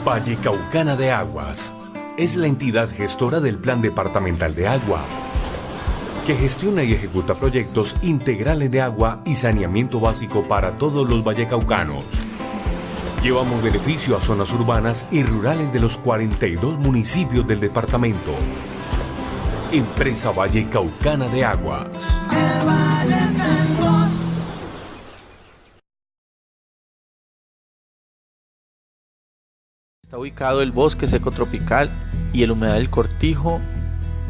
Vallecaucana de Aguas es la entidad gestora del Plan Departamental de Agua, que gestiona y ejecuta proyectos integrales de agua y saneamiento básico para todos los vallecaucanos. Llevamos beneficio a zonas urbanas y rurales de los 42 municipios del departamento. Empresa Vallecaucana de Aguas. Está ubicado el bosque seco tropical y el humedal del Cortijo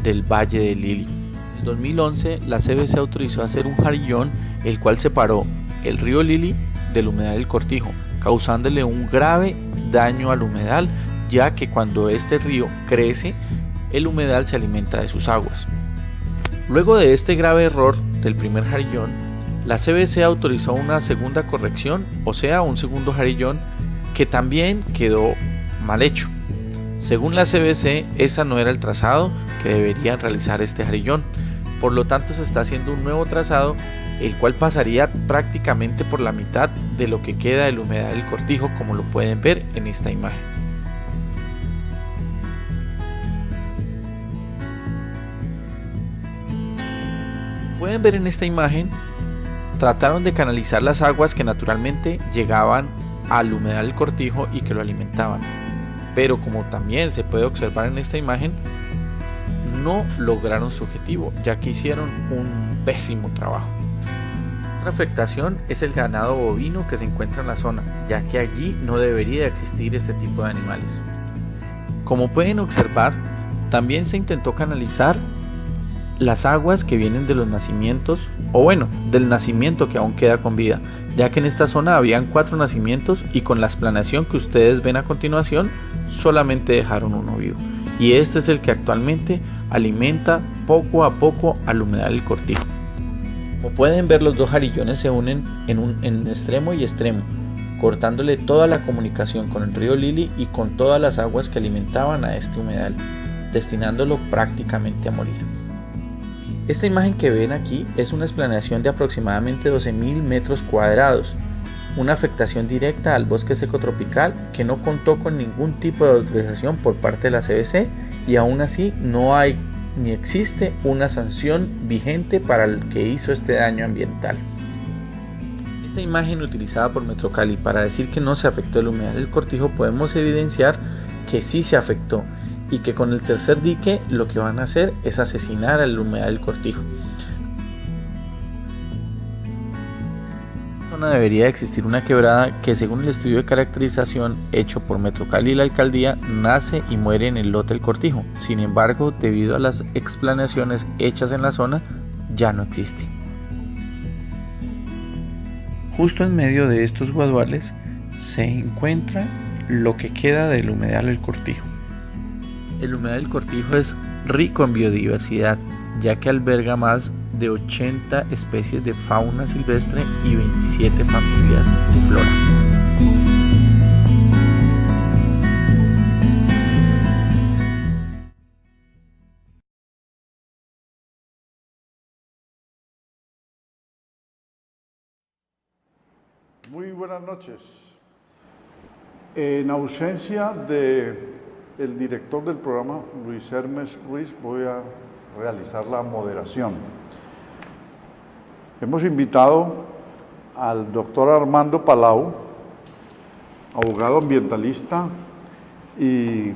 del Valle del Lili. En 2011, la CBC autorizó hacer un jarillón, el cual separó el río Lili del humedal del Cortijo, causándole un grave daño al humedal, ya que cuando este río crece, el humedal se alimenta de sus aguas. Luego de este grave error del primer jarillón, la CBC autorizó una segunda corrección, o sea, un segundo jarillón, que también quedó mal hecho. Según la CBC, esa no era el trazado que debería realizar este jarillón. Por lo tanto, se está haciendo un nuevo trazado, el cual pasaría prácticamente por la mitad de lo que queda del humedal del Cortijo, como lo pueden ver en esta imagen. Pueden ver en esta imagen, trataron de canalizar las aguas que naturalmente llegaban al humedal del Cortijo y que lo alimentaban. Pero como también se puede observar en esta imagen, no lograron su objetivo, ya que hicieron un pésimo trabajo. Otra afectación es el ganado bovino que se encuentra en la zona, ya que allí no debería existir este tipo de animales. Como pueden observar, también se intentó canalizar las aguas que vienen de los nacimientos, o bueno, del nacimiento que aún queda con vida, ya que en esta zona habían 4 nacimientos y con la explanación que ustedes ven a continuación, solamente dejaron uno vivo. Y este es el que actualmente alimenta poco a poco al humedal del Cortijo. Como pueden ver, los dos jarillones se unen en extremo y extremo, cortándole toda la comunicación con el río Lili y con todas las aguas que alimentaban a este humedal, destinándolo prácticamente a morir. Esta imagen que ven aquí es una explanación de aproximadamente 12.000 metros cuadrados, una afectación directa al bosque seco tropical que no contó con ningún tipo de autorización por parte de la CBC, y aún así no hay ni existe una sanción vigente para el que hizo este daño ambiental. Esta imagen utilizada por Metrocali para decir que no se afectó el humedal del Cortijo, podemos evidenciar que sí se afectó, y que con el tercer dique lo que van a hacer es asesinar al humedal del Cortijo. En esta zona debería existir una quebrada que, según el estudio de caracterización hecho por Metrocali y la alcaldía, nace y muere en el lote del Cortijo. Sin embargo, debido a las explanaciones hechas en la zona, ya no existe. Justo en medio de estos guaduales se encuentra lo que queda del humedal del Cortijo. El humedal del Cortijo es rico en biodiversidad, ya que alberga más de 80 especies de fauna silvestre y 27 familias de flora. Muy buenas noches. En ausencia del director del programa, Luis Hermes Ruiz, voy a realizar la moderación. Hemos invitado al doctor Armando Palau, abogado ambientalista y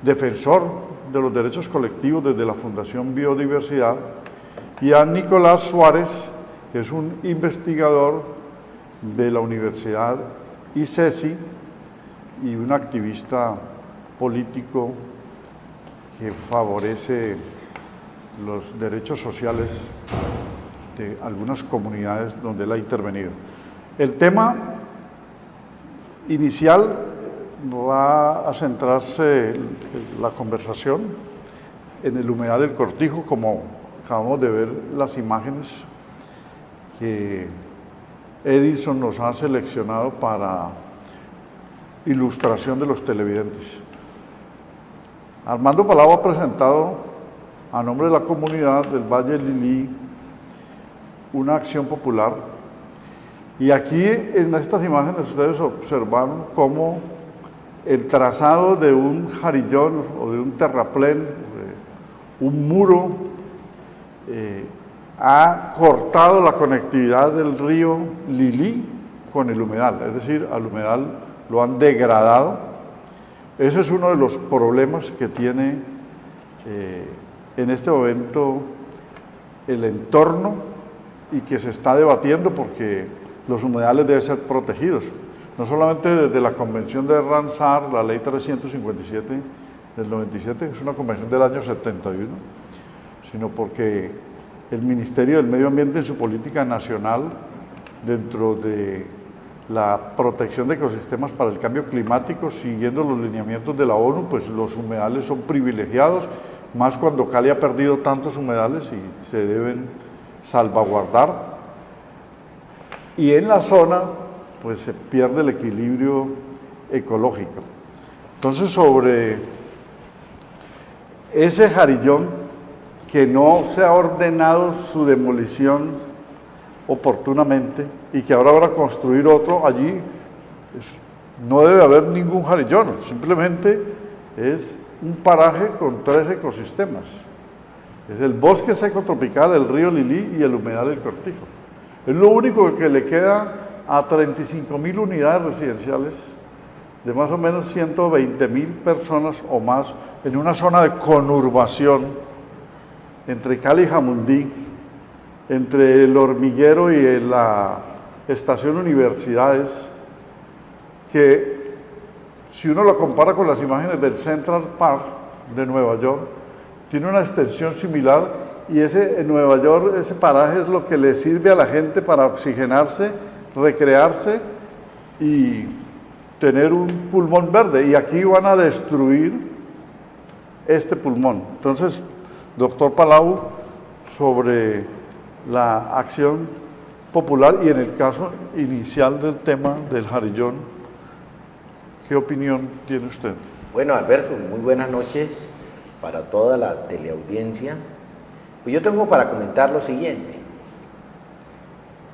defensor de los derechos colectivos desde la Fundación Biodiversidad, y a Nicolás Suárez, que es un investigador de la Universidad ICESI y un activista político que favorece los derechos sociales de algunas comunidades donde él ha intervenido. El tema inicial va a centrarse la conversación en el humedal del Cortijo, como acabamos de ver las imágenes que Edison nos ha seleccionado para ilustración de los televidentes. Armando Palau ha presentado a nombre de la comunidad del Valle Lili una acción popular, y aquí en estas imágenes ustedes observaron cómo el trazado de un jarillón o de un terraplén, un muro, ha cortado la conectividad del río Lilí con el humedal, es decir, al humedal lo han degradado. Ese es uno de los problemas que tiene en este momento el entorno y que se está debatiendo, porque los humedales deben ser protegidos, no solamente desde la Convención de Ramsar, la Ley 357 del 97, es una convención del año 71, sino porque el Ministerio del Medio Ambiente en su política nacional, dentro de la protección de ecosistemas para el cambio climático, siguiendo los lineamientos de la ONU, pues los humedales son privilegiados, más cuando Cali ha perdido tantos humedales y se deben salvaguardar. Y en la zona, pues se pierde el equilibrio ecológico. Entonces, sobre ese jarillón que no se ha ordenado su demolición oportunamente y que ahora van a construir otro allí, no debe haber ningún jarillón, simplemente es un paraje con 3 ecosistemas. Es el bosque seco tropical, el río Lilí y el humedal del Cortijo. Es lo único que le queda a 35.000 unidades residenciales de más o menos 120.000 personas o más en una zona de conurbación entre Cali y Jamundí, entre el Hormiguero y la estación Universidades, que si uno lo compara con las imágenes del Central Park de Nueva York, tiene una extensión similar, y en Nueva York ese paraje es lo que le sirve a la gente para oxigenarse, recrearse y tener un pulmón verde, y aquí van a destruir este pulmón. Entonces, doctor Palau, sobre la acción popular y en el caso inicial del tema del jarillón, ¿qué opinión tiene usted? Bueno, Alberto, muy buenas noches para toda la teleaudiencia. Pues yo tengo para comentar lo siguiente.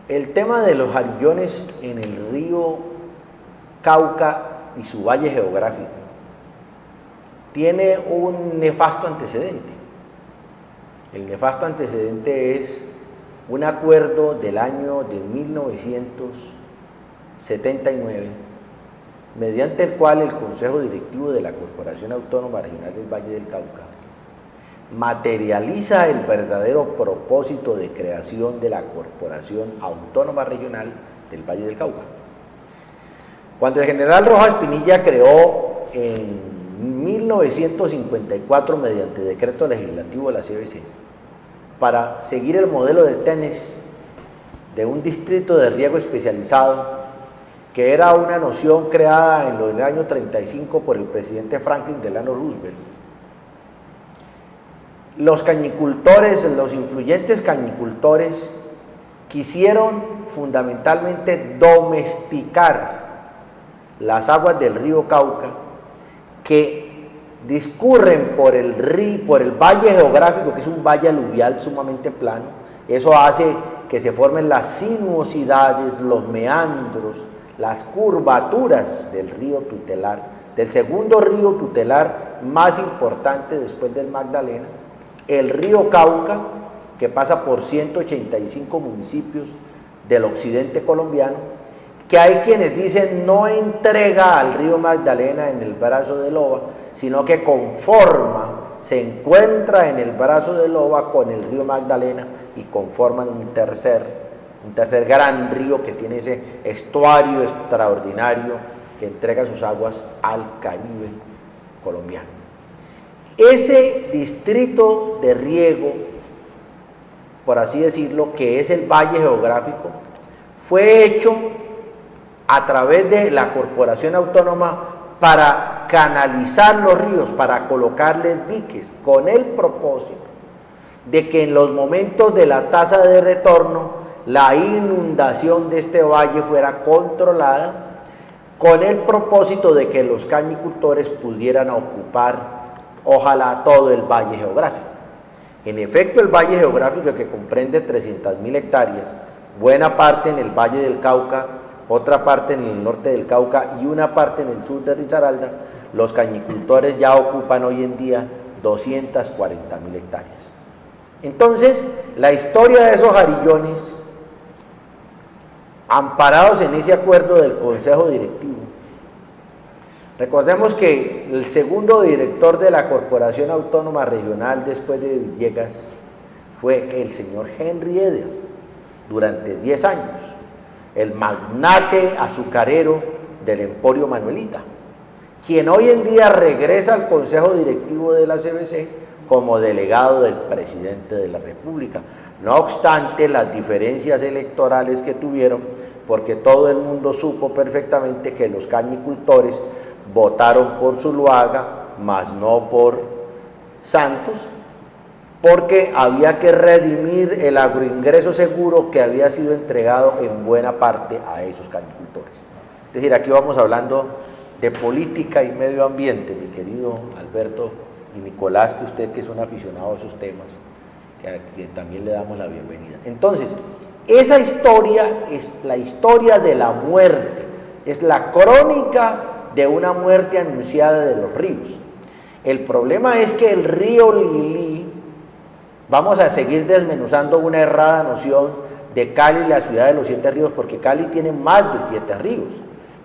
El tema de los jarillones en el río Cauca y su valle geográfico tiene un nefasto antecedente. El nefasto antecedente es un acuerdo del año de 1979, mediante el cual el Consejo Directivo de la Corporación Autónoma Regional del Valle del Cauca materializa el verdadero propósito de creación de la Corporación Autónoma Regional del Valle del Cauca. Cuando el general Rojas Pinilla creó en 1954, mediante decreto legislativo de la CBC, para seguir el modelo de Tenes de un distrito de riego especializado, que era una noción creada en el año 35 por el presidente Franklin Delano Roosevelt, los cañicultores, los influyentes cañicultores, quisieron fundamentalmente domesticar las aguas del río Cauca, que discurren por el valle geográfico, que es un valle aluvial sumamente plano. Eso hace que se formen las sinuosidades, los meandros, las curvaturas del río tutelar, del segundo río tutelar más importante después del Magdalena, el río Cauca, que pasa por 185 municipios del occidente colombiano, que hay quienes dicen no entrega al río Magdalena en el brazo de Loba, sino que se encuentra en el brazo de Loba con el río Magdalena y conforman un tercer gran río que tiene ese estuario extraordinario que entrega sus aguas al Caribe colombiano. Ese distrito de riego, por así decirlo, que es el valle geográfico, fue hecho a través de la Corporación Autónoma para canalizar los ríos, para colocarles diques, con el propósito de que en los momentos de la tasa de retorno la inundación de este valle fuera controlada, con el propósito de que los cañicultores pudieran ocupar, ojalá, todo el valle geográfico. En efecto, el valle geográfico, que comprende 300.000 hectáreas, buena parte en el Valle del Cauca, otra parte en el norte del Cauca y una parte en el sur de Risaralda, los cañicultores ya ocupan hoy en día 240.000 hectáreas. Entonces, la historia de esos jarillones, amparados en ese acuerdo del Consejo Directivo, recordemos que el segundo director de la Corporación Autónoma Regional después de Villegas fue el señor Henry Eder, durante 10 años, el magnate azucarero del Emporio Manuelita, quien hoy en día regresa al Consejo Directivo de la CBC como delegado del presidente de la República. No obstante las diferencias electorales que tuvieron, porque todo el mundo supo perfectamente que los cañicultores votaron por Zuluaga, más no por Santos, porque había que redimir el agroingreso seguro que había sido entregado en buena parte a esos cañicultores. Es decir, aquí vamos hablando de política y medio ambiente, mi querido Alberto y Nicolás, que usted que es un aficionado a esos temas, que también le damos la bienvenida. Entonces, esa historia es la historia de la muerte, es la crónica de una muerte anunciada de los ríos. El problema es que el río Lili, vamos a seguir desmenuzando una errada noción de Cali, la ciudad de los 7 ríos, porque Cali tiene más de 7 ríos.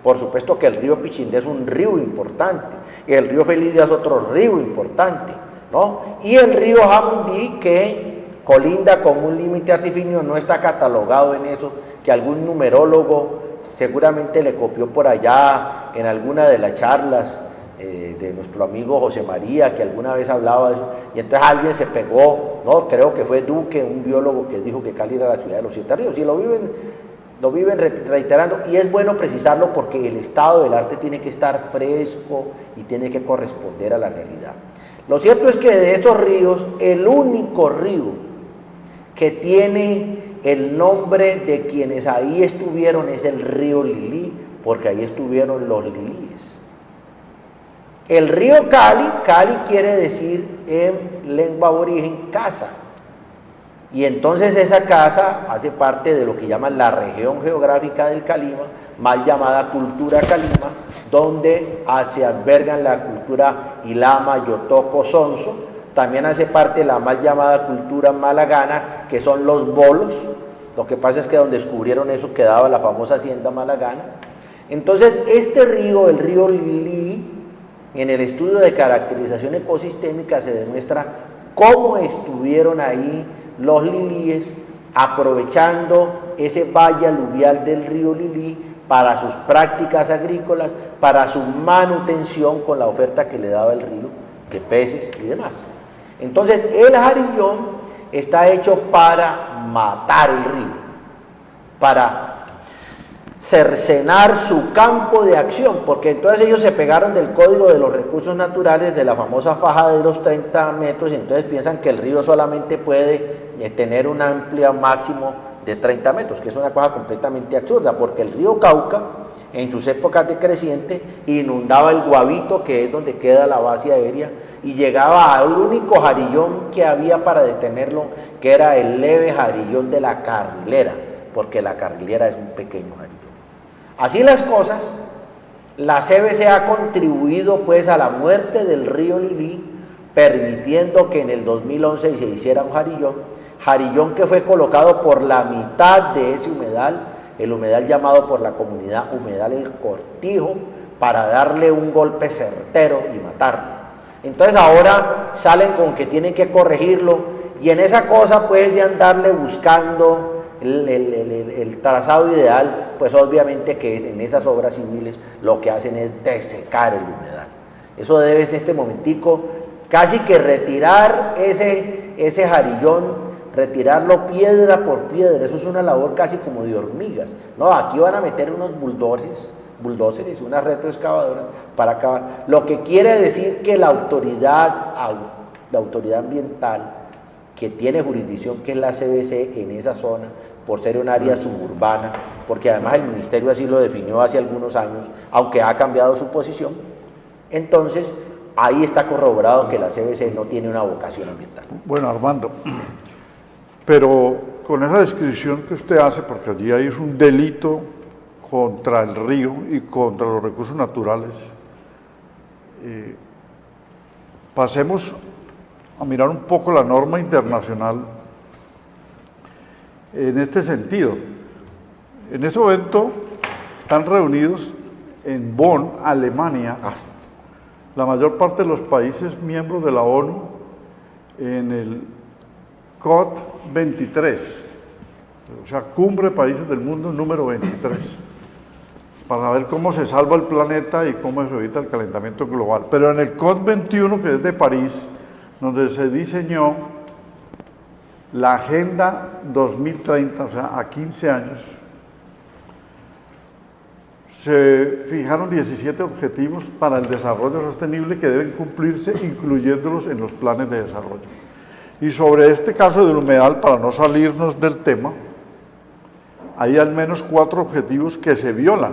Por supuesto que el río Pichindé es un río importante, y el río Felidia es otro río importante, ¿no? Y el río Jamundí, que colinda con un límite artificial, no está catalogado en eso, que algún numerólogo seguramente le copió por allá en alguna de las charlas de nuestro amigo José María, que alguna vez hablaba de eso, y entonces alguien se pegó, ¿no? Creo que fue Duque, un biólogo, que dijo que Cali era la ciudad de los 7 ríos, y lo viven reiterando, y es bueno precisarlo porque el estado del arte tiene que estar fresco y tiene que corresponder a la realidad. Lo cierto es que de estos ríos, el único río que tiene el nombre de quienes ahí estuvieron es el río Lili, porque ahí estuvieron los lilíes. El río Cali, Cali quiere decir en lengua aborigen casa, y entonces esa casa hace parte de lo que llaman la región geográfica del Calima, mal llamada cultura Calima, donde se albergan la cultura Ilama, Yotoco, Sonso. También hace parte de la mal llamada cultura malagana, que son los bolos. Lo que pasa es que donde descubrieron eso quedaba la famosa hacienda malagana. Entonces este río, el río Lili, en el estudio de caracterización ecosistémica se demuestra cómo estuvieron ahí los lilíes, aprovechando ese valle aluvial del río Lili para sus prácticas agrícolas, para su manutención con la oferta que le daba el río de peces y demás. Entonces el jarillón está hecho para matar el río, para cercenar su campo de acción, porque entonces ellos se pegaron del Código de los Recursos Naturales, de la famosa faja de los 30 metros, y entonces piensan que el río solamente puede tener un amplio máximo de 30 metros, que es una cosa completamente absurda, porque el río Cauca, en sus épocas de creciente, inundaba el Guavito, que es donde queda la base aérea, y llegaba al único jarillón que había para detenerlo, que era el leve jarillón de la Carrilera, porque la Carrilera es un pequeño jarillón. Así las cosas, la CBC ha contribuido pues a la muerte del río Lili, permitiendo que en el 2011 se hiciera un jarillón que fue colocado por la mitad de ese humedal, el humedal llamado por la comunidad Humedal El Cortijo, para darle un golpe certero y matarlo. Entonces ahora salen con que tienen que corregirlo, y en esa cosa pues de andarle buscando el trazado ideal, pues obviamente que en esas obras civiles lo que hacen es desecar el humedal. Eso debe en este momentico casi que retirar ese jarillón, retirarlo piedra por piedra. Eso es una labor casi como de hormigas. No, aquí van a meter unos bulldozers, unas retroexcavadoras para acabar. Lo que quiere decir que la autoridad ambiental que tiene jurisdicción, que es la CBC en esa zona, por ser un área suburbana, porque además el ministerio así lo definió hace algunos años, aunque ha cambiado su posición, entonces ahí está corroborado que la CBC no tiene una vocación ambiental. Bueno, Armando, pero con esa descripción que usted hace, porque allí hay un delito contra el río y contra los recursos naturales. Pasemos a mirar un poco la norma internacional en este sentido. En este momento están reunidos en Bonn, Alemania, la mayor parte de los países miembros de la ONU en el COP 23, o sea, Cumbre de Países del Mundo número 23, para ver cómo se salva el planeta y cómo se evita el calentamiento global. Pero en el COP 21, que es de París, donde se diseñó la Agenda 2030, o sea, a 15 años, se fijaron 17 objetivos para el desarrollo sostenible que deben cumplirse, incluyéndolos en los planes de desarrollo. Y sobre este caso del humedal, para no salirnos del tema, hay al menos 4 objetivos que se violan,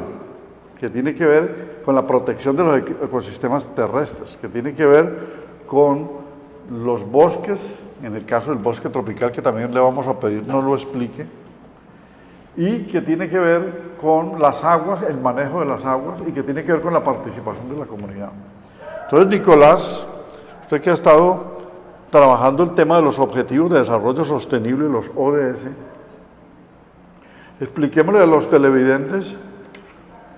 que tiene que ver con la protección de los ecosistemas terrestres, que tiene que ver con los bosques, en el caso del bosque tropical, que también le vamos a pedir nos lo explique, y que tiene que ver con las aguas, el manejo de las aguas, y que tiene que ver con la participación de la comunidad. Entonces, Nicolás, usted que ha estado trabajando el tema de los Objetivos de Desarrollo Sostenible, los ODS, expliquémosle a los televidentes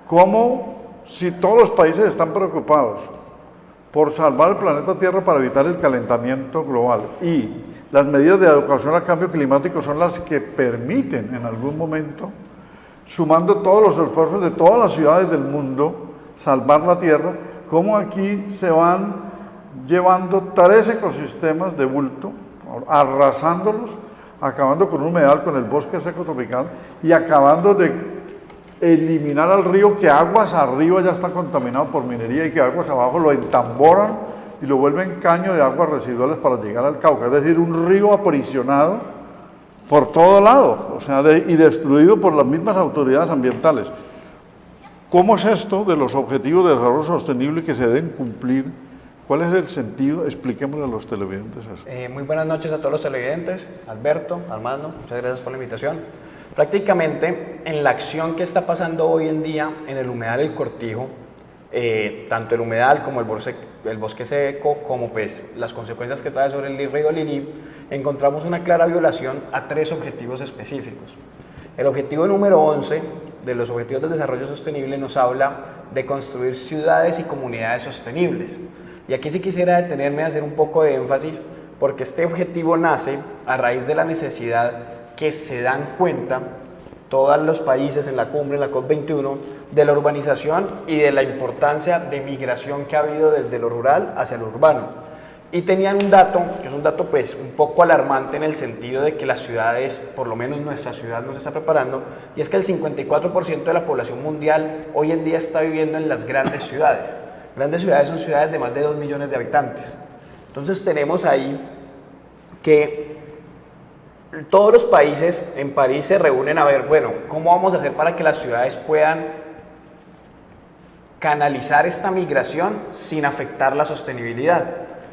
cómo, si todos los países están preocupados por salvar el planeta Tierra para evitar el calentamiento global y las medidas de adecuación al cambio climático son las que permiten en algún momento, sumando todos los esfuerzos de todas las ciudades del mundo, salvar la Tierra, cómo aquí se van llevando 3 ecosistemas de bulto, arrasándolos, acabando con un humedal, con el bosque seco tropical y acabando de eliminar al río, que aguas arriba ya está contaminado por minería y que aguas abajo lo entamboran y lo vuelven caño de aguas residuales para llegar al Cauca, es decir, un río aprisionado por todo lado, o sea, y destruido por las mismas autoridades ambientales. ¿Cómo es esto de los objetivos de desarrollo sostenible que se deben cumplir? ¿Cuál es el sentido? Expliquémosle a los televidentes eso. Muy buenas noches a todos los televidentes, Alberto, Armando, muchas gracias por la invitación. Prácticamente en la acción que está pasando hoy en día en el humedal El Cortijo, tanto el humedal como el bosque seco, como pues las consecuencias que trae sobre el río Lili, encontramos una clara violación a 3 objetivos específicos. El objetivo número 11 de los Objetivos de Desarrollo Sostenible nos habla de construir ciudades y comunidades sostenibles. Y aquí sí quisiera detenerme a hacer un poco de énfasis, porque este objetivo nace a raíz de la necesidad que se dan cuenta todos los países en la cumbre, en la COP21, de la urbanización y de la importancia de migración que ha habido desde lo rural hacia lo urbano. Y tenían un dato, que es un dato pues un poco alarmante en el sentido de que las ciudades, por lo menos nuestra ciudad nos está preparando, y es que el 54% de la población mundial hoy en día está viviendo en las grandes ciudades. Grandes ciudades son ciudades de más de 2 millones de habitantes. Entonces tenemos ahí que todos los países en París se reúnen a ver, bueno, ¿cómo vamos a hacer para que las ciudades puedan canalizar esta migración sin afectar la sostenibilidad?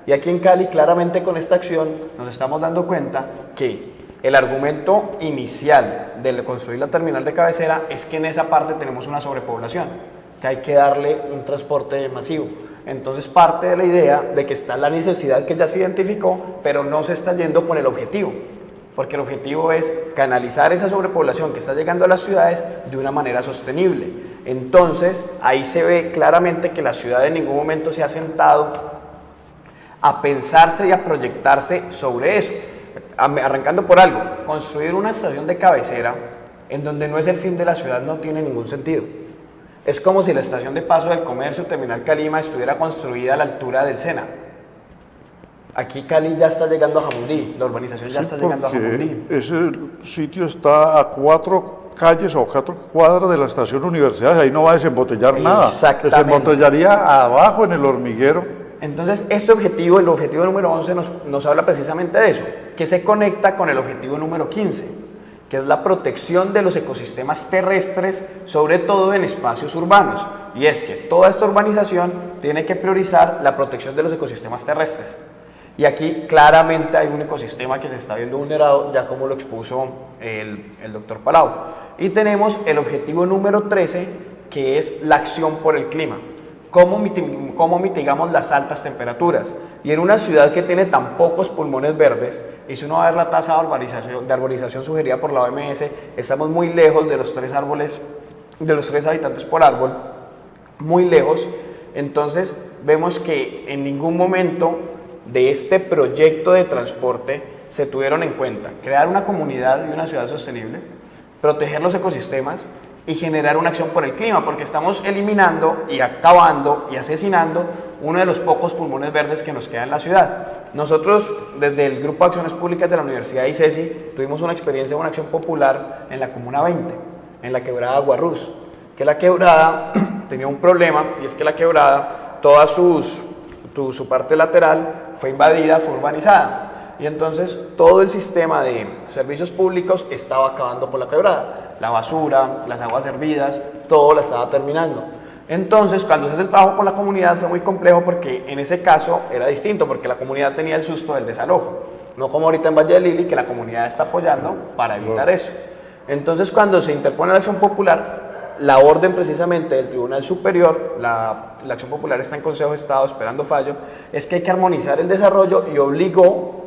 Y aquí en Cali, claramente con esta acción, nos estamos dando cuenta que el argumento inicial de construir la terminal de cabecera es que en esa parte tenemos una sobrepoblación, que hay que darle un transporte masivo. Entonces parte de la idea de que está la necesidad que ya se identificó, pero no se está yendo con el objetivo, porque el objetivo es canalizar esa sobrepoblación que está llegando a las ciudades de una manera sostenible. Entonces ahí se ve claramente que la ciudad en ningún momento se ha sentado a pensarse y a proyectarse sobre eso. Arrancando por algo, construir una estación de cabecera en donde no es el fin de la ciudad no tiene ningún sentido. Es como si la estación de paso del comercio Terminal Calima estuviera construida a la altura del Sena. Aquí Cali ya está llegando a Jamundí, la urbanización ya está llegando a Jamundí. Ese sitio está a 4 calles o 4 cuadras de la estación Universidad, ahí no va a desembotellar nada. Exactamente. Desembotellaría abajo en el hormiguero. Entonces, este objetivo, el objetivo número 11, nos habla precisamente de eso, que se conecta con el objetivo número 15, que es la protección de los ecosistemas terrestres, sobre todo en espacios urbanos. Y es que toda esta urbanización tiene que priorizar la protección de los ecosistemas terrestres. Y aquí claramente hay un ecosistema que se está viendo vulnerado, ya como lo expuso el doctor Palau. Y tenemos el objetivo número 13, que es la acción por el clima. ¿Cómo mitigamos las altas temperaturas? Y en una ciudad que tiene tan pocos pulmones verdes, y si uno va a ver la tasa de arborización sugerida por la OMS, estamos muy lejos de los 3 árboles, de los 3 habitantes por árbol, muy lejos. Entonces vemos que en ningún momento de este proyecto de transporte se tuvieron en cuenta crear una comunidad y una ciudad sostenible, proteger los ecosistemas y generar una acción por el clima, porque estamos eliminando y acabando y asesinando uno de los pocos pulmones verdes que nos queda en la ciudad. Nosotros, desde el Grupo de Acciones Públicas de la Universidad ICESI, tuvimos una experiencia de una acción popular en la Comuna 20, en la quebrada Guarrús, que la quebrada tenía un problema, y es que la quebrada, toda su parte lateral fue invadida, fue urbanizada. Y entonces todo el sistema de servicios públicos estaba acabando por la quebrada. La basura, las aguas hervidas, todo la estaba terminando. Entonces, cuando se hace el trabajo con la comunidad fue muy complejo porque en ese caso era distinto, porque la comunidad tenía el susto del desalojo. No como ahorita en Valle de Lili, que la comunidad está apoyando para evitar eso. Entonces, cuando se interpone la acción popular, la orden precisamente del Tribunal Superior, la acción popular está en Consejo de Estado esperando fallo, es que hay que armonizar el desarrollo y obligó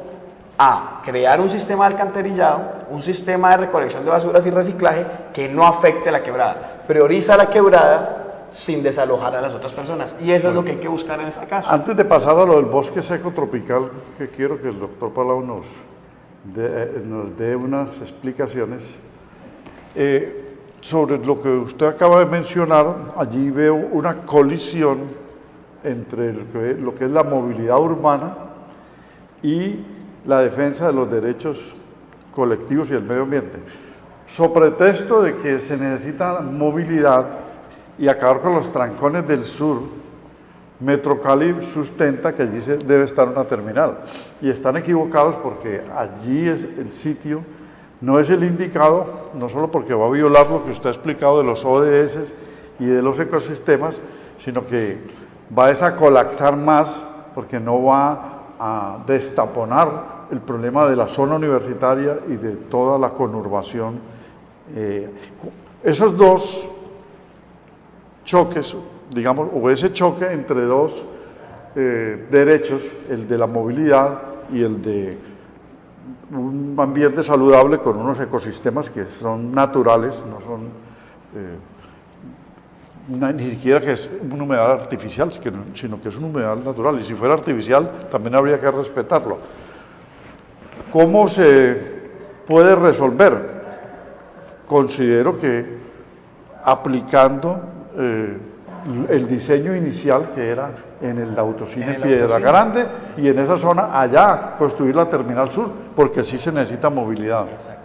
a crear un sistema de alcantarillado, un sistema de recolección de basuras y reciclaje que no afecte la quebrada. Prioriza la quebrada sin desalojar a las otras personas. Y eso es lo que hay que buscar en este caso. Antes de pasar a lo del bosque seco tropical, que quiero que el doctor Palau nos dé unas explicaciones, sobre lo que usted acaba de mencionar, allí veo una colisión entre lo que es la movilidad urbana y la defensa de los derechos colectivos y el medio ambiente. So pretexto de que se necesita movilidad y acabar con los trancones del sur, Metrocali sustenta que allí debe estar una terminal. Y están equivocados porque allí es el sitio, no es el indicado, no solo porque va a violar lo que usted ha explicado de los ODS y de los ecosistemas, sino que va a colapsar más porque no va a destaponar el problema de la zona universitaria y de toda la conurbación. Esos dos choques, digamos, o ese choque entre dos derechos, el de la movilidad y el de un ambiente saludable con unos ecosistemas que son naturales, no son ni siquiera que es un humedal artificial, sino que es un humedal natural, y si fuera artificial también habría que respetarlo. ¿Cómo se puede resolver? Considero que aplicando el diseño inicial que era en el autocine Piedra Grande y en esa zona allá construir la terminal sur, porque sí se necesita movilidad. Exacto.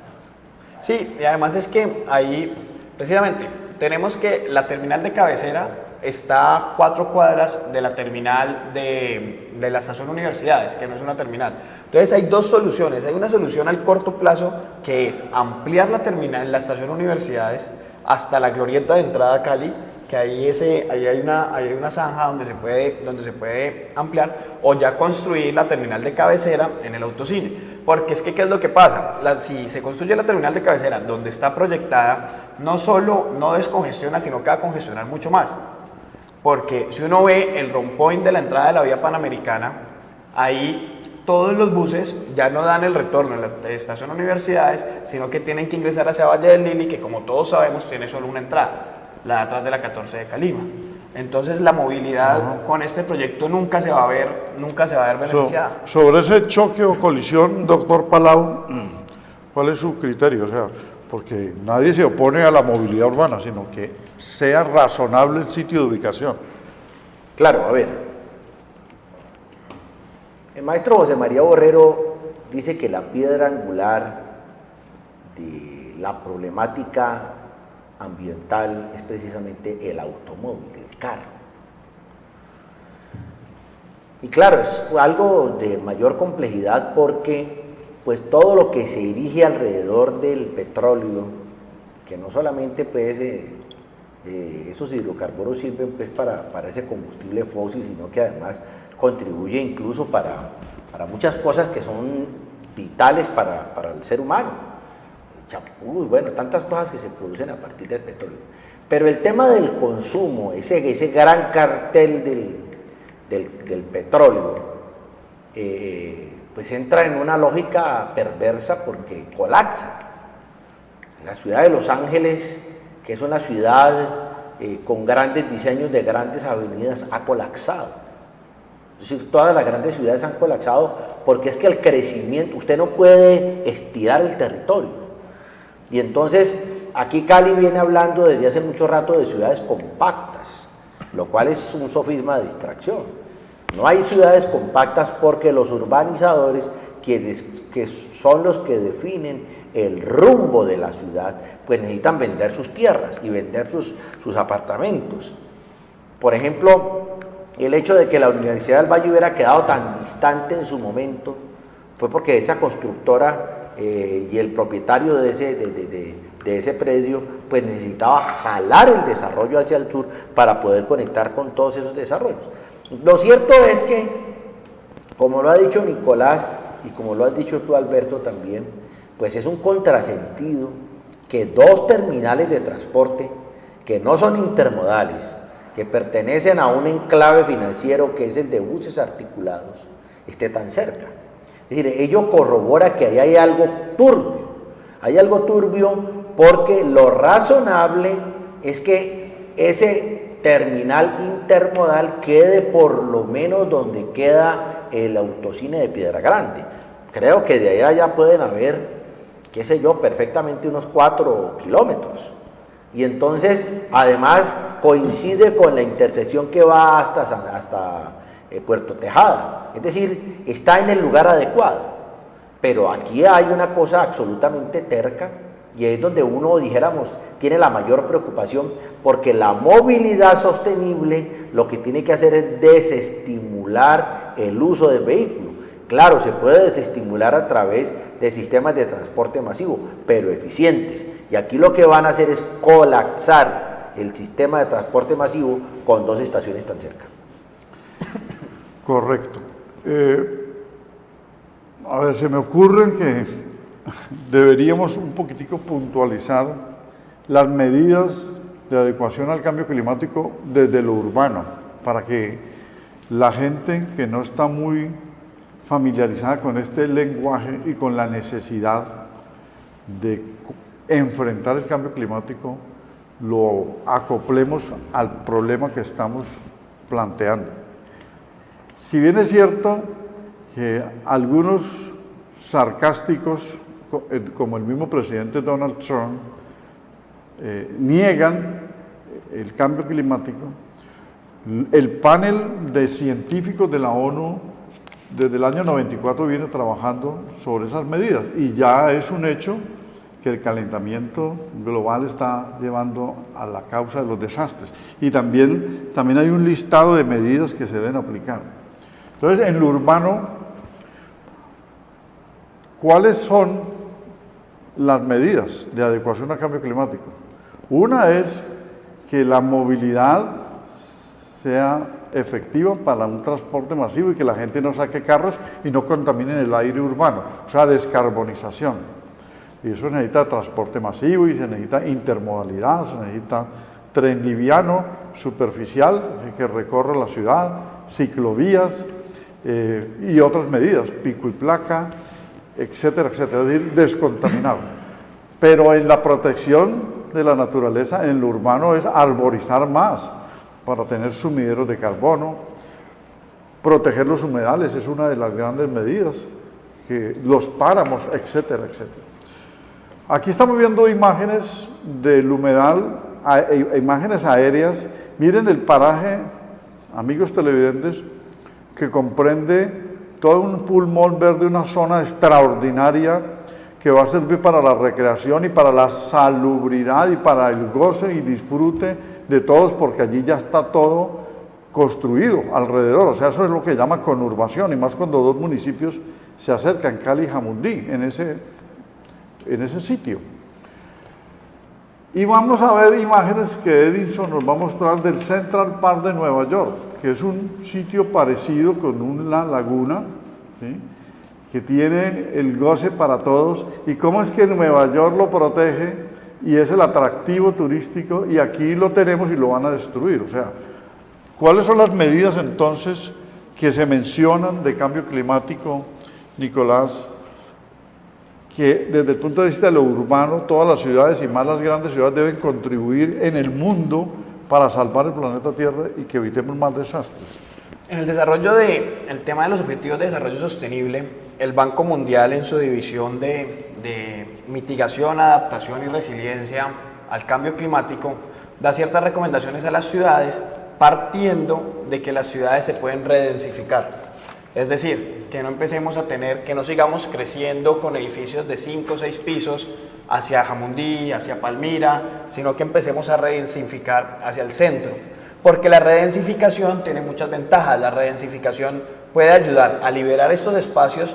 Sí, y además es que ahí, precisamente, tenemos que la terminal de cabecera está a 4 cuadras de la terminal de la estación Universidades, que no es una terminal. Entonces hay dos soluciones. Hay una solución al corto plazo, que es ampliar la terminal, la estación Universidades, hasta la glorieta de entrada a Cali, que ahí hay una zanja donde se puede ampliar, o ya construir la terminal de cabecera en el autocine. Porque es que, ¿qué es lo que pasa? Si se construye la terminal de cabecera donde está proyectada, no solo no descongestiona, sino que va a congestionar mucho más. Porque si uno ve el rompoint de la entrada de la vía Panamericana, ahí todos los buses ya no dan el retorno en la estación Universidades, sino que tienen que ingresar hacia Valle del Lili, que como todos sabemos tiene solo una entrada, la de atrás de la 14 de Calima. Entonces la movilidad con este proyecto nunca se va a ver beneficiada. Sobre ese choque o colisión, doctor Palau, ¿cuál es su criterio? O sea, porque nadie se opone a la movilidad urbana, sino que sea razonable el sitio de ubicación. Claro, a ver. El maestro José María Borrero dice que la piedra angular de la problemática ambiental es precisamente el automóvil, el carro. Y claro, es algo de mayor complejidad porque pues todo lo que se dirige alrededor del petróleo, que no solamente pues esos hidrocarburos sirven pues para ese combustible fósil, sino que además contribuye incluso para muchas cosas que son vitales para el ser humano. Champús, bueno, tantas cosas que se producen a partir del petróleo. Pero el tema del consumo, ese gran cartel del petróleo, pues entra en una lógica perversa porque colapsa. La ciudad de Los Ángeles, que es una ciudad con grandes diseños de grandes avenidas, ha colapsado. Es decir, todas las grandes ciudades han colapsado porque es que el crecimiento, usted no puede estirar el territorio. Y entonces, aquí Cali viene hablando desde hace mucho rato de ciudades compactas, lo cual es un sofisma de distracción. No hay ciudades compactas porque los urbanizadores, que son los que definen el rumbo de la ciudad, pues necesitan vender sus tierras y vender sus apartamentos. Por ejemplo, el hecho de que la Universidad del Valle hubiera quedado tan distante en su momento fue porque esa constructora y el propietario de ese predio pues necesitaba jalar el desarrollo hacia el sur para poder conectar con todos esos desarrollos. Lo cierto es que, como lo ha dicho Nicolás y como lo has dicho tú, Alberto, también, pues es un contrasentido que dos terminales de transporte que no son intermodales, que pertenecen a un enclave financiero que es el de buses articulados, esté tan cerca. Es decir, ello corrobora que ahí hay algo turbio. Hay algo turbio porque lo razonable es que ese terminal intermodal quede por lo menos donde queda el autocine de Piedra Grande. Creo que de allá ya pueden haber, qué sé yo, perfectamente unos 4 kilómetros. Y entonces, además, coincide con la intersección que va hasta Puerto Tejada. Es decir, está en el lugar adecuado. Pero aquí hay una cosa absolutamente terca, y es donde uno, dijéramos, tiene la mayor preocupación, porque la movilidad sostenible lo que tiene que hacer es desestimular el uso del vehículo. Claro, se puede desestimular a través de sistemas de transporte masivo, pero eficientes. Y aquí lo que van a hacer es colapsar el sistema de transporte masivo con 2 estaciones tan cerca. Correcto. A ver, se me ocurre que deberíamos un poquitico puntualizar las medidas de adecuación al cambio climático desde lo urbano, para que la gente que no está muy familiarizada con este lenguaje y con la necesidad de enfrentar el cambio climático, lo acoplemos al problema que estamos planteando. Si bien es cierto que algunos sarcásticos, como el mismo presidente Donald Trump, niegan el cambio climático, el panel de científicos de la ONU desde el año 94 viene trabajando sobre esas medidas y ya es un hecho que el calentamiento global está llevando a la causa de los desastres. Y también hay un listado de medidas que se deben aplicar. Entonces, en lo urbano, ¿cuáles son las medidas de adecuación al cambio climático? Una es que la movilidad sea efectiva para un transporte masivo y que la gente no saque carros y no contaminen el aire urbano, o sea, descarbonización. Y eso necesita transporte masivo y se necesita intermodalidad, se necesita tren liviano, superficial, que recorra la ciudad, ciclovías y otras medidas, pico y placa, etcétera, etcétera, es decir, descontaminado. Pero en la protección de la naturaleza, en lo urbano, es arborizar más para tener sumideros de carbono, proteger los humedales, es una de las grandes medidas, que los páramos, etcétera, etcétera. Aquí estamos viendo imágenes del humedal, imágenes aéreas. Miren el paraje, amigos televidentes, que comprende todo un pulmón verde, una zona extraordinaria que va a servir para la recreación y para la salubridad y para el goce y disfrute de todos, porque allí ya está todo construido alrededor. O sea, eso es lo que llama conurbación, y más cuando 2 municipios se acercan, Cali y Jamundí, en ese sitio. Y vamos a ver imágenes que Edinson nos va a mostrar del Central Park de Nueva York, que es un sitio parecido con una laguna, ¿sí? Que tiene el goce para todos, y cómo es que Nueva York lo protege y es el atractivo turístico, y aquí lo tenemos y lo van a destruir. O sea, ¿cuáles son las medidas entonces que se mencionan de cambio climático, Nicolás, que desde el punto de vista de lo urbano, todas las ciudades y más las grandes ciudades deben contribuir en el mundo para salvar el planeta Tierra y que evitemos más desastres? En el desarrollo del tema de los objetivos de desarrollo sostenible, el Banco Mundial en su división de mitigación, adaptación y resiliencia al cambio climático da ciertas recomendaciones a las ciudades partiendo de que las ciudades se pueden redensificar. Es decir, que no empecemos a tener, que no sigamos creciendo con edificios de 5 o 6 pisos hacia Jamundí, hacia Palmira, sino que empecemos a redensificar hacia el centro. Porque la redensificación tiene muchas ventajas. La redensificación puede ayudar a liberar estos espacios,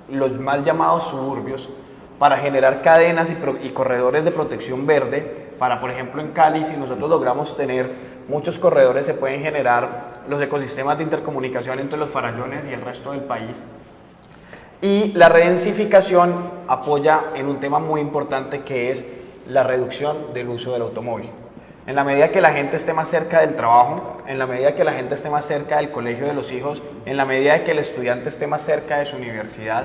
los mal llamados suburbios, para generar cadenas y corredores de protección verde. Para, por ejemplo, en Cali, si nosotros logramos tener muchos corredores, se pueden generar los ecosistemas de intercomunicación entre los farallones y el resto del país. Y la redensificación apoya en un tema muy importante, que es la reducción del uso del automóvil. En la medida que la gente esté más cerca del trabajo, en la medida que la gente esté más cerca del colegio de los hijos, en la medida que el estudiante esté más cerca de su universidad,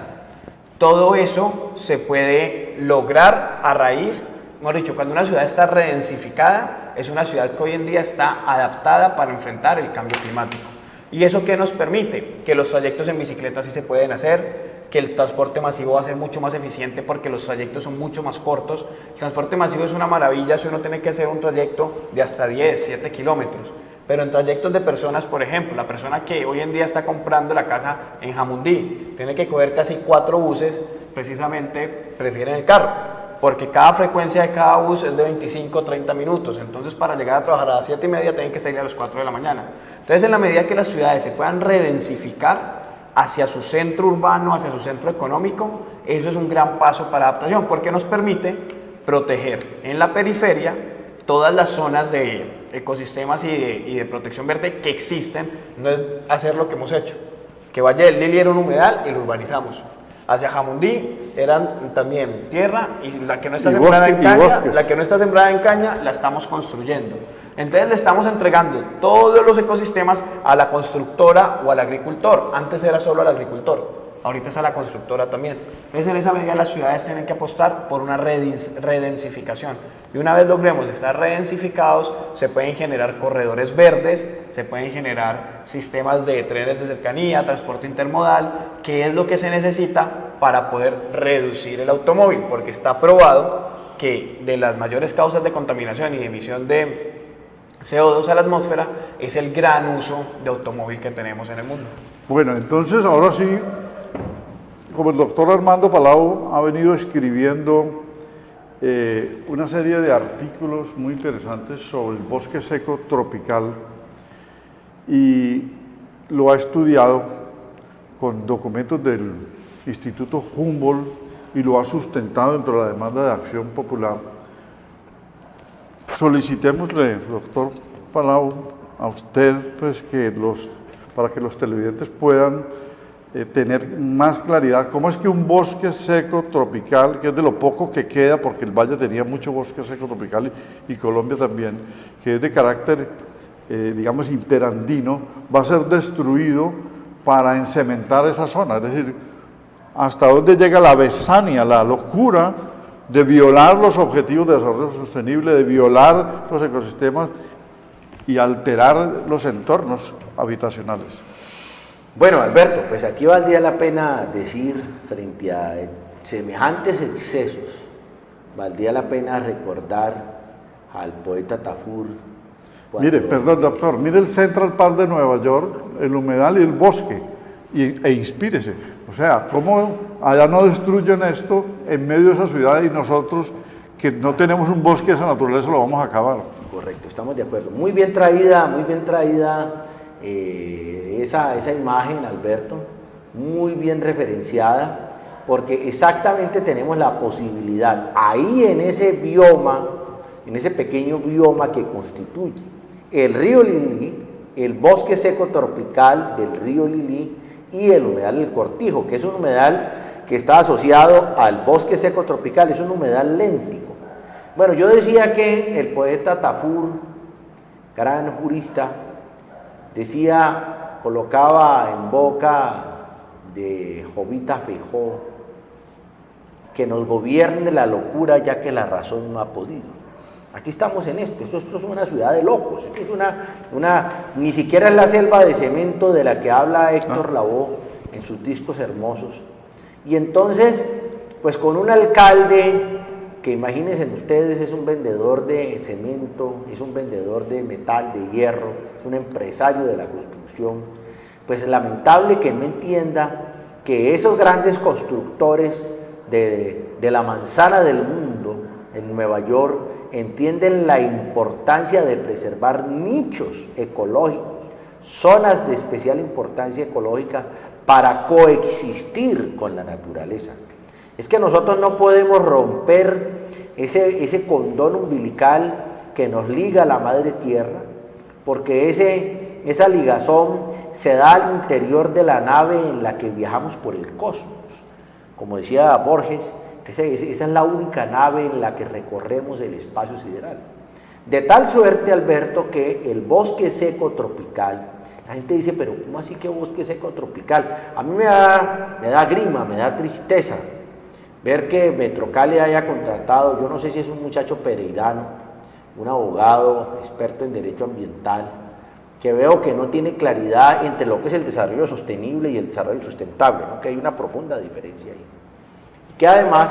todo eso se puede lograr a raíz, mejor dicho, cuando una ciudad está redensificada, es una ciudad que hoy en día está adaptada para enfrentar el cambio climático. ¿Y eso qué nos permite? Que los trayectos en bicicleta sí se pueden hacer, que el transporte masivo va a ser mucho más eficiente porque los trayectos son mucho más cortos. El transporte masivo es una maravilla si uno tiene que hacer un trayecto de hasta 10, 7 kilómetros. Pero en trayectos de personas, por ejemplo, la persona que hoy en día está comprando la casa en Jamundí, tiene que coger casi 4 buses, precisamente prefieren el carro, porque cada frecuencia de cada bus es de 25 o 30 minutos. Entonces, para llegar a trabajar a las 7:30 tienen que salir a las 4 de la mañana. Entonces, en la medida que las ciudades se puedan redensificar hacia su centro urbano, hacia su centro económico, eso es un gran paso para adaptación, porque nos permite proteger en la periferia todas las zonas de ecosistemas y de protección verde que existen. No es hacer lo que hemos hecho, que Valle del Lili era un humedal y lo urbanizamos. Hacia Jamundí eran también tierra, y la que no está sembrada en caña, la estamos construyendo. Entonces le estamos entregando todos los ecosistemas a la constructora o al agricultor. Antes era solo al agricultor, ahorita es a la constructora también. Entonces, en esa medida las ciudades tienen que apostar por una redensificación. Y una vez logremos estar redensificados, se pueden generar corredores verdes, se pueden generar sistemas de trenes de cercanía, transporte intermodal, que es lo que se necesita para poder reducir el automóvil, porque está probado que de las mayores causas de contaminación y de emisión de CO2 a la atmósfera es el gran uso de automóvil que tenemos en el mundo. Bueno, entonces ahora sí, como el doctor Armando Palau ha venido escribiendo una serie de artículos muy interesantes sobre el bosque seco tropical, y lo ha estudiado con documentos del Instituto Humboldt y lo ha sustentado dentro de la demanda de acción popular. Solicitémosle, doctor Palau, a usted, pues, para que los televidentes puedan tener más claridad, cómo es que un bosque seco tropical, que es de lo poco que queda, porque el Valle tenía mucho bosque seco tropical y Colombia también, que es de carácter, digamos, interandino, va a ser destruido para encementar esa zona. Es decir, hasta dónde llega la besania, la locura de violar los objetivos de desarrollo sostenible, de violar los ecosistemas y alterar los entornos habitacionales. Bueno, Alberto, pues aquí valdría la pena decir, frente a semejantes excesos, valdría la pena recordar al poeta Tafur. Mire, perdón, doctor, mire el Central Park de Nueva York, el humedal y el bosque, e inspírese. O sea, ¿cómo allá no destruyen esto en medio de esa ciudad, y nosotros, que no tenemos un bosque de esa naturaleza, lo vamos a acabar? Correcto, estamos de acuerdo. Muy bien traída esa imagen, Alberto, muy bien referenciada, porque exactamente tenemos la posibilidad ahí en ese bioma, en ese pequeño bioma que constituye el río Lili, el bosque seco tropical del río Lili, y el humedal del Cortijo, que es un humedal que está asociado al bosque seco tropical, es un humedal léntico. Bueno, yo decía que el poeta Tafur, gran jurista, decía, colocaba en boca de Jovita Feijó que nos gobierne la locura ya que la razón no ha podido. Aquí estamos en esto es una ciudad de locos, esto es ni siquiera es la selva de cemento de la que habla Héctor Lavoe en sus discos hermosos. Y entonces, pues con un alcalde que imagínense ustedes es un vendedor de cemento, es un vendedor de metal, de hierro, es un empresario de la construcción, pues es lamentable que no entienda que esos grandes constructores de la manzana del mundo en Nueva York entienden la importancia de preservar nichos ecológicos, zonas de especial importancia ecológica para coexistir con la naturaleza. Es que nosotros no podemos romper ese cordón umbilical que nos liga a la madre tierra, porque esa ligazón se da al interior de la nave en la que viajamos por el cosmos. Como decía Borges, esa es la única nave en la que recorremos el espacio sideral. De tal suerte, Alberto, que el bosque seco tropical, la gente dice, pero ¿cómo así que bosque seco tropical? A mí me da grima, me da tristeza ver que Metrocali haya contratado, yo no sé si es un muchacho pereirano, un abogado experto en derecho ambiental, que veo que no tiene claridad entre lo que es el desarrollo sostenible y el desarrollo sustentable, ¿no? Que hay una profunda diferencia ahí. Que además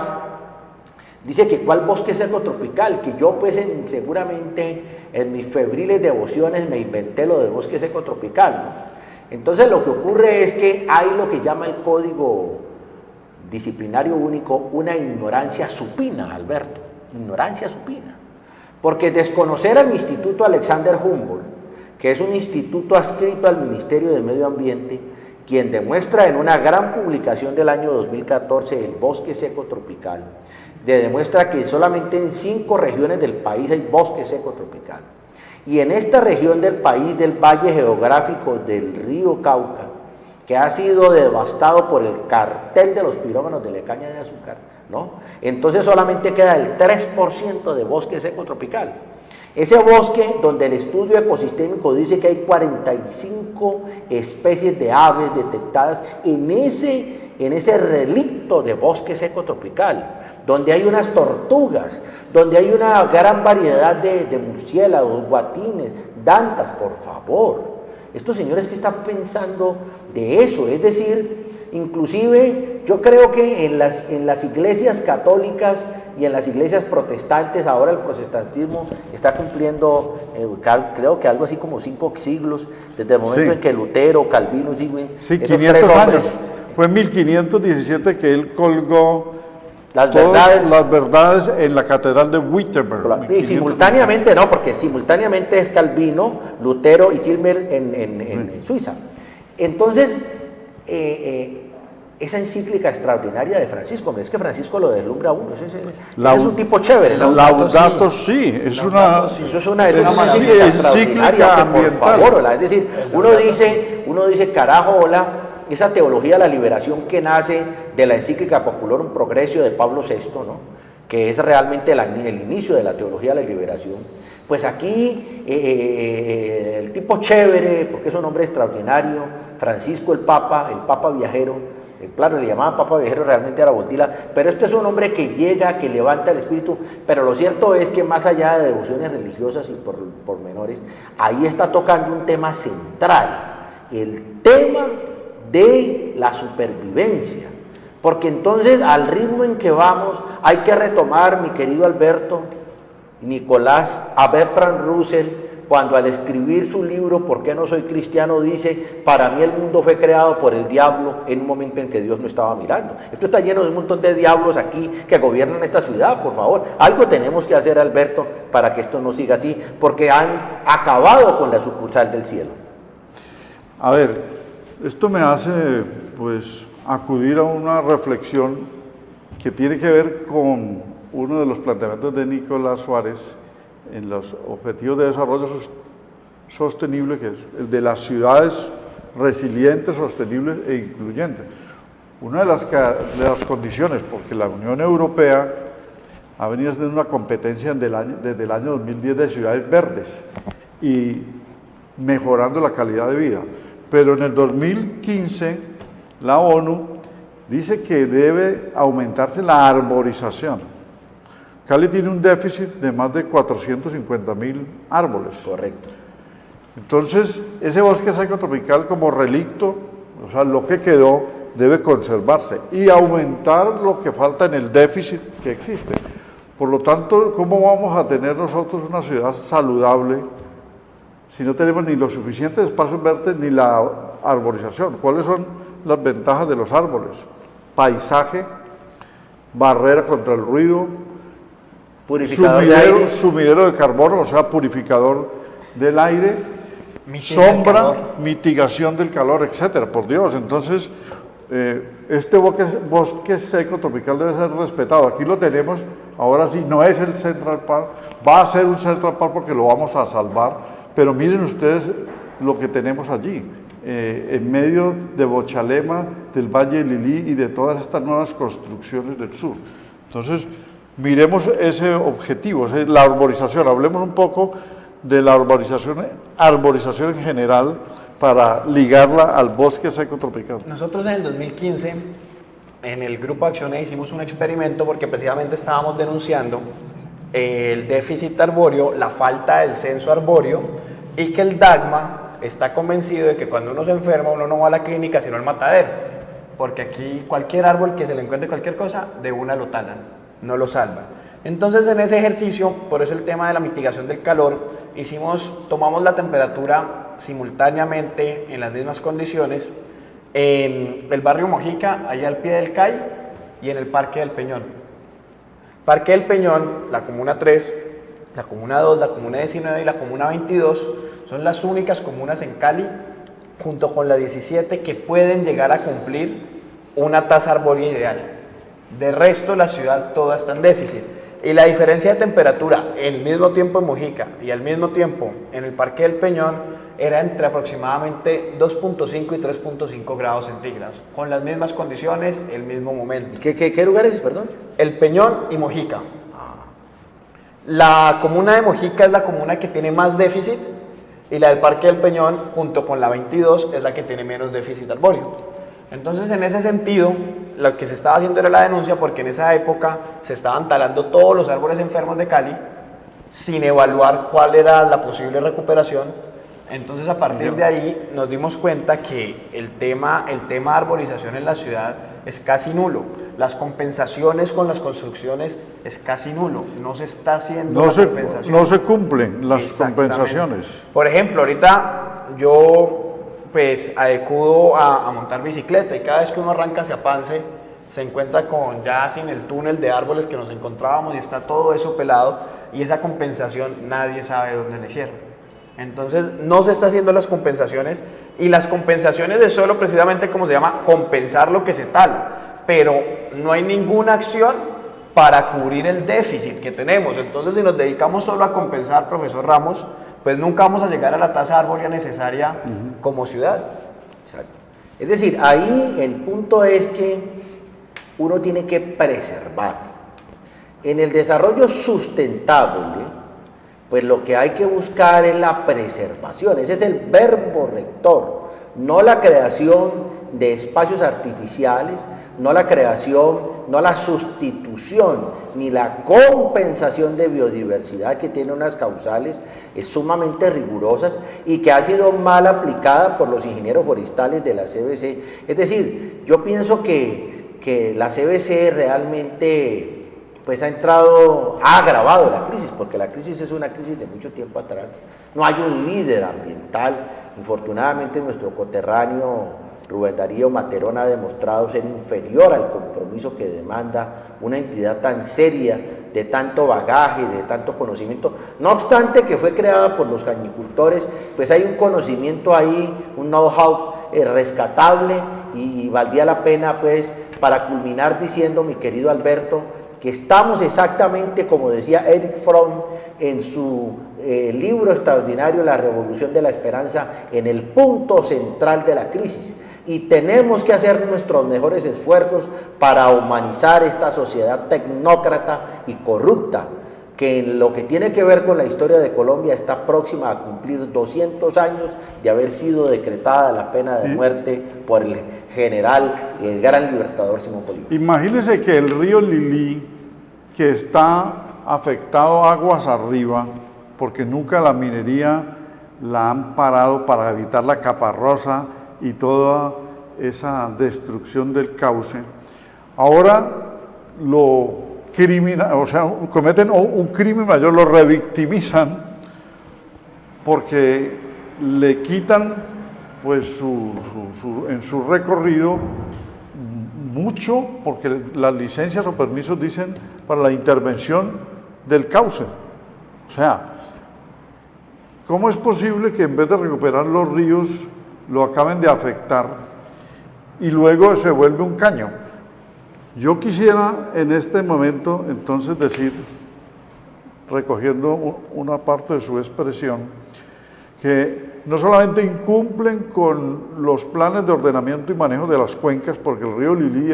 dice que cuál bosque seco tropical, que yo pues seguramente en mis febriles devociones me inventé lo del bosque seco tropical, ¿no? Entonces lo que ocurre es que hay lo que llama el Código Disciplinario Único una ignorancia supina, Alberto, ignorancia supina, porque desconocer al Instituto Alexander Humboldt, que es un instituto adscrito al Ministerio de Medio Ambiente, quien demuestra en una gran publicación del año 2014, El bosque seco tropical, demuestra que solamente en 5 regiones del país hay bosque seco tropical. Y en esta región del país, del valle geográfico del río Cauca, que ha sido devastado por el cartel de los pirómanos de la caña de azúcar, ¿no? Entonces solamente queda el 3% de bosque seco tropical. Ese bosque donde el estudio ecosistémico dice que hay 45 especies de aves detectadas en ese relicto de bosque seco tropical, donde hay unas tortugas, donde hay una gran variedad de murciélagos, guatines, dantas, por favor. Estos señores que están pensando de eso, es decir, inclusive yo creo que en las iglesias católicas y en las iglesias protestantes, ahora el protestantismo está cumpliendo, creo que algo así como 5 siglos, desde el momento en que Lutero, Calvino, sí, 500 años. Fue en 1517 que él colgó las verdades en la catedral de Wittenberg. Y simultáneamente, no, porque simultáneamente es Calvino, Lutero y Schiller en Suiza. Entonces, esa encíclica extraordinaria de Francisco, es que Francisco lo deslumbra a uno, ese es un tipo chévere. Laudato sí, es una encíclica extraordinaria, por favor, es decir, uno dice, carajo, hola, esa teología de la liberación que nace de la encíclica Popularum Progressio de Pablo VI, ¿no? Que es realmente el inicio de la teología de la liberación. Pues aquí el tipo chévere, porque es un hombre extraordinario, Francisco el Papa viajero, claro, le llamaban Papa viajero realmente a la Voltila, pero este es un hombre que llega, que levanta el espíritu, pero lo cierto es que más allá de devociones religiosas y por menores, ahí está tocando un tema central, el tema de la supervivencia, porque entonces al ritmo en que vamos hay que retomar, mi querido Alberto, Nicolás, a Bertrand Russell, cuando al escribir su libro ¿Por qué no soy cristiano? Dice, para mí el mundo fue creado por el diablo en un momento en que Dios no estaba mirando. Esto está lleno de un montón de diablos aquí que gobiernan esta ciudad, por favor. Algo tenemos que hacer, Alberto, para que esto no siga así, porque han acabado con la sucursal del cielo. A ver, esto me hace pues acudir a una reflexión que tiene que ver con uno de los planteamientos de Nicolás Suárez en los Objetivos de Desarrollo Sostenible, que es el de las ciudades resiliente, sostenible e incluyente. Una de las condiciones, porque la Unión Europea ha venido haciendo una competencia desde el año 2010 de ciudades verdes y mejorando la calidad de vida. Pero en el 2015 la ONU dice que debe aumentarse la arborización. Cali tiene un déficit de más de 450.000 árboles. Correcto. Entonces, ese bosque seco tropical como relicto, o sea, lo que quedó, debe conservarse y aumentar lo que falta en el déficit que existe. Por lo tanto, ¿cómo vamos a tener nosotros una ciudad saludable si no tenemos ni los suficientes espacios verdes ni la arborización? ¿Cuáles son las ventajas de los árboles? Paisaje, barrera contra el ruido, Purificador de aire. sumidero de carbono, o sea, purificador del aire, Mitiga el sombra, calor. mitigación del calor, etcétera. Por Dios, entonces este bosque seco tropical debe ser respetado. Aquí lo tenemos, ahora sí, no es el Central Park, va a ser un Central Park porque lo vamos a salvar, pero miren ustedes lo que tenemos allí, en medio de Bochalema, del Valle de Lilí y de todas estas nuevas construcciones del sur. Entonces, miremos ese objetivo, la arborización. Hablemos un poco de la arborización en general para ligarla al bosque seco tropical. Nosotros en el 2015, en el Grupo Acciones, hicimos un experimento porque precisamente estábamos denunciando el déficit arbóreo, la falta del censo arbóreo y que el DACMA está convencido de que cuando uno se enferma uno no va a la clínica sino al matadero, porque aquí cualquier árbol que se le encuentre cualquier cosa, de una lo talan, no lo salvan. Entonces en ese ejercicio, por eso el tema de la mitigación del calor, tomamos la temperatura simultáneamente en las mismas condiciones en el barrio Mojica, allá al pie del CAI, y en el Parque del Peñón. Parque del Peñón, la Comuna 3, la Comuna 2, la Comuna 19 y la Comuna 22 son las únicas comunas en Cali, junto con la 17, que pueden llegar a cumplir una tasa arbórea ideal. De resto, la ciudad toda está en déficit. Y la diferencia de temperatura el mismo tiempo en Mojica y al mismo tiempo en el Parque del Peñón era entre aproximadamente 2.5 y 3.5 grados centígrados, con las mismas condiciones, el mismo momento. ¿Qué lugares, perdón? El Peñón y Mojica. La comuna de Mojica es la comuna que tiene más déficit y la del Parque del Peñón, junto con la 22, es la que tiene menos déficit arbóreo. Entonces, en ese sentido, lo que se estaba haciendo era la denuncia porque en esa época se estaban talando todos los árboles enfermos de Cali sin evaluar cuál era la posible recuperación. Entonces, a partir de ahí nos dimos cuenta que el tema de arborización en la ciudad es casi nulo. Las compensaciones con las construcciones es casi nulo. No se está haciendo compensación. No se cumplen las Exactamente. compensaciones. Por ejemplo, ahorita yo pues acudo a montar bicicleta y cada vez que uno arranca hacia Pance se encuentra con ya sin el túnel de árboles que nos encontrábamos y está todo eso pelado y esa compensación nadie sabe dónde la hicieron. Entonces no se está haciendo las compensaciones y las compensaciones es solo precisamente como se llama compensar lo que se tala, pero no hay ninguna acción para cubrir el déficit que tenemos. Entonces si nos dedicamos solo a compensar, profesor Ramos, pues nunca vamos a llegar a la tasa arbórea necesaria como ciudad. Exacto. Es decir, ahí el punto es que uno tiene que preservar. En el desarrollo sustentable, pues lo que hay que buscar es la preservación. Ese es el verbo rector, no la creación de espacios artificiales, no la creación, no la sustitución, ni la compensación de biodiversidad que tiene unas causales sumamente rigurosas y que ha sido mal aplicada por los ingenieros forestales de la CBC. Es decir, yo pienso que la CBC realmente pues ha agravado la crisis, porque la crisis es una crisis de mucho tiempo atrás. No hay un líder ambiental. Infortunadamente nuestro coterráneo Rubén Darío Materón ha demostrado ser inferior al compromiso que demanda una entidad tan seria, de tanto bagaje, de tanto conocimiento. No obstante que fue creada por los cañicultores, pues hay un conocimiento ahí, un know-how rescatable y valdría la pena pues para culminar diciendo, mi querido Alberto, que estamos exactamente, como decía Eric Fromm en su libro extraordinario La Revolución de la Esperanza, en el punto central de la crisis. Y tenemos que hacer nuestros mejores esfuerzos para humanizar esta sociedad tecnócrata y corrupta, que en lo que tiene que ver con la historia de Colombia está próxima a cumplir 200 años de haber sido decretada la pena de muerte por el general, el gran libertador Simón Bolívar. Imagínense que el río Lilí, que está afectado aguas arriba, porque nunca la minería la han parado para evitar la caparrosa y toda esa destrucción del cauce, ahora lo cometen un crimen mayor, lo revictimizan porque le quitan pues en su recorrido mucho, porque las licencias o permisos dicen para la intervención del cauce. O sea, ¿cómo es posible que en vez de recuperar los ríos lo acaben de afectar y luego se vuelve un caño? Yo quisiera en este momento entonces decir, recogiendo una parte de su expresión, que no solamente incumplen con los planes de ordenamiento y manejo de las cuencas, porque el río Lilí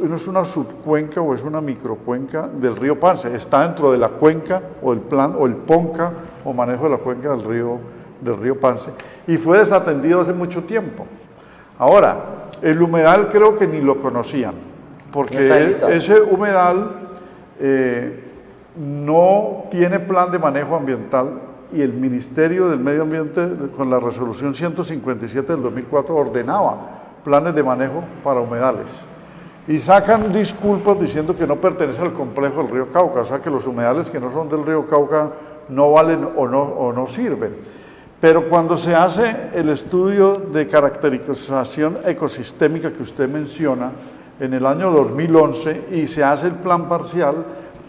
no es una subcuenca o es una microcuenca del río Pance, está dentro de la cuenca o el plan o el PONCA o manejo de la cuenca del río Pance, y fue desatendido hace mucho tiempo. Ahora, el humedal creo que ni lo conocían, porque ese humedal no tiene plan de manejo ambiental, y el Ministerio del Medio Ambiente, con la resolución 157 del 2004, ordenaba planes de manejo para humedales. Y sacan disculpas diciendo que no pertenece al complejo del río Cauca, o sea que los humedales que no son del río Cauca no valen o no sirven. Pero cuando se hace el estudio de caracterización ecosistémica que usted menciona, en el año 2011, y se hace el plan parcial,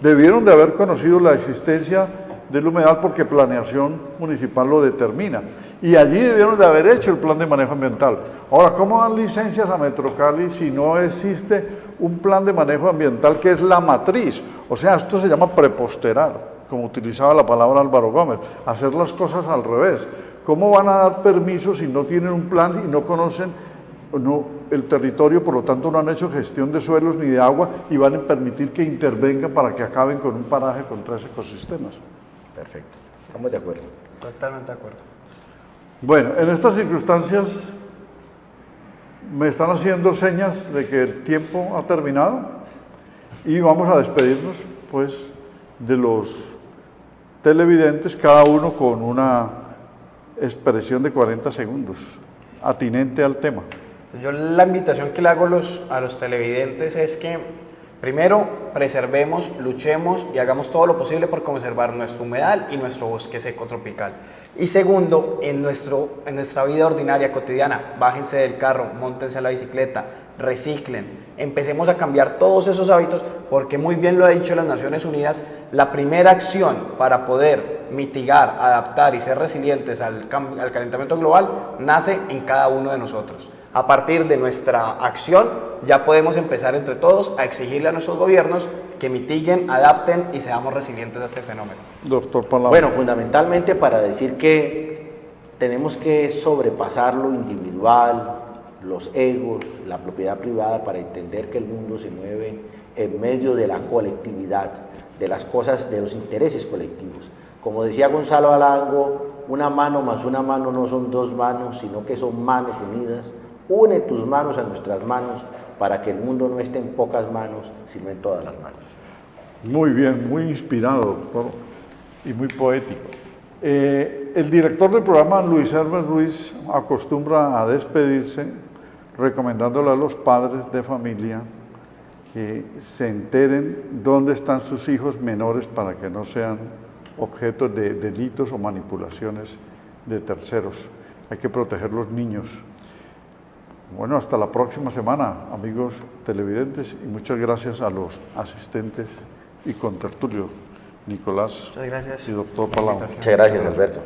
debieron de haber conocido la existencia del humedal porque planeación municipal lo determina. Y allí debieron de haber hecho el plan de manejo ambiental. Ahora, ¿cómo dan licencias a Metrocali si no existe un plan de manejo ambiental que es la matriz? O sea, esto se llama preposterar, como utilizaba la palabra Álvaro Gómez, hacer las cosas al revés. ¿Cómo van a dar permisos si no tienen un plan y no conocen el territorio, por lo tanto no han hecho gestión de suelos ni de agua y van a permitir que intervengan para que acaben con un paraje con 3 ecosistemas? Perfecto, estamos de acuerdo. Totalmente de acuerdo. Bueno, en estas circunstancias me están haciendo señas de que el tiempo ha terminado y vamos a despedirnos pues de los televidentes, cada uno con una expresión de 40 segundos, atinente al tema. Yo la invitación que le hago a los televidentes es que primero, preservemos, luchemos y hagamos todo lo posible por conservar nuestro humedal y nuestro bosque seco tropical. Y segundo, en nuestra vida ordinaria, cotidiana, bájense del carro, móntense a la bicicleta, reciclen, empecemos a cambiar todos esos hábitos, porque muy bien lo ha dicho las Naciones Unidas, la primera acción para poder mitigar, adaptar y ser resilientes al calentamiento global nace en cada uno de nosotros. A partir de nuestra acción ya podemos empezar entre todos a exigirle a nuestros gobiernos que mitiguen, adapten y seamos resilientes a este fenómeno. Doctor Palau. Bueno, fundamentalmente para decir que tenemos que sobrepasar lo individual, los egos, la propiedad privada para entender que el mundo se mueve en medio de la colectividad, de las cosas, de los intereses colectivos. Como decía Gonzalo Alango, una mano más una mano no son 2 manos, sino que son manos unidas. Une tus manos a nuestras manos para que el mundo no esté en pocas manos, sino en todas las manos. Muy bien, muy inspirado, doctor, y muy poético. El director del programa, Luis Hermes Ruiz, acostumbra a despedirse recomendándole a los padres de familia que se enteren dónde están sus hijos menores para que no sean objetos de delitos o manipulaciones de terceros. Hay que proteger los niños. Bueno, hasta la próxima semana, amigos televidentes, y muchas gracias a los asistentes y contertulios, Nicolás Muchas gracias. y doctor Palau. Muchas gracias, Alberto.